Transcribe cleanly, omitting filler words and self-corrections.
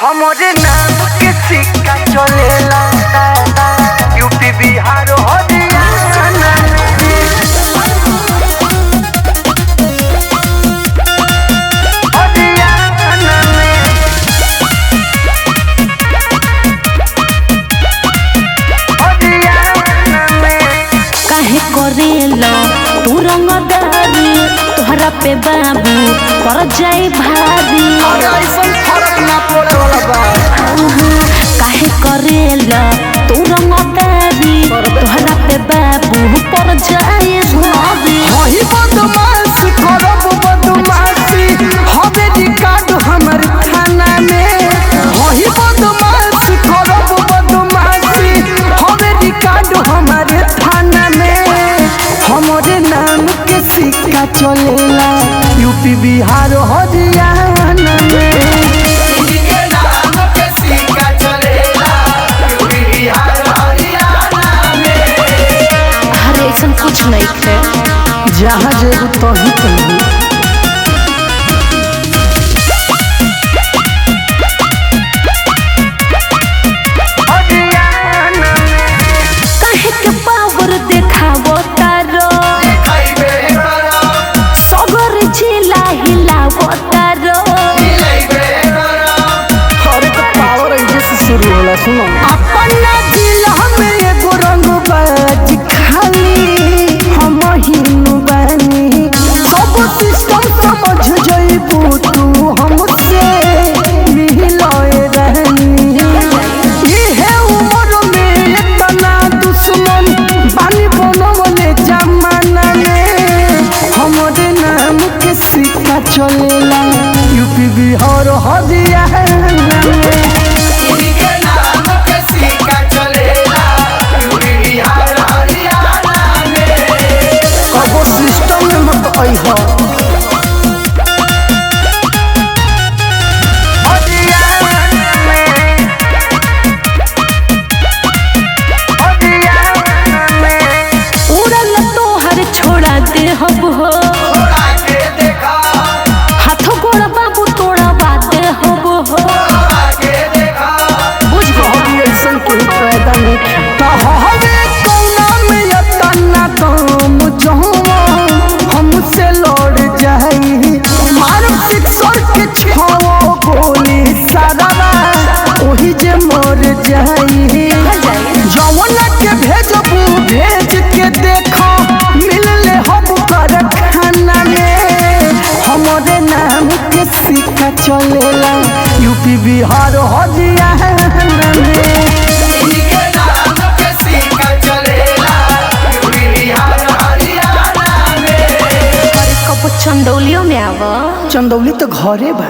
हमारे नाम के सिक्का चलेला यूपी बिहार हरियाणा काहे करेला तू रंगदारी तोहरा पे बाबू पर जाए भारी फर्क ना पड़े वाला बा। काहे करेला तू रंगदारी तोहरा पे बाबू पर जाए भारी वही बदमाश करब बदमाशी हवे रिकॉर्ड हमर थाना में वही बदमाश करब बदमाशी हवे रिकॉर्ड हमारे थाना में हमारे नाम के सिक्का चलेला यूपी बिहार हरियाणा में अरे ऐसा कुछ नहीं है जहाँ जेबू तही कहू काहे के पावर देखावो तारो सगर जिला हिलावो तारो अरे तो पावर ऐसे से शुरू होला सुनो अपना जिला में एगो रंग बाज खाली हम हिनु बानी सब सिस्टम समझ जइबू तू हमसे मिलए रहनी इहे उम्र में इतना दुश्मन बानी बनवले जमाना में हमारे नाम के सिक्का चलेला यूपी बिहार हरियाणा में कबो सिस्टम में मत अइहा उड़ल तोहर छोड़ा दे हब हो हाथों गोड़ा बाबू तोड़ा बाते हब हो बुझ गई ऐसन के पैदा में हवे कौना में यतना दम जहुआ हमसे लड़ जाई मार सिक्सर के छो गोली सारा ओही जे मर जाई जवन के भेजबू भेज के देखो मिलले हब कर खाना में हमारे नाम के सिक्का चलेला यूपी बिहार हरियाणा में कब चंदौलियों में आवा चंदौली तो घरे बा।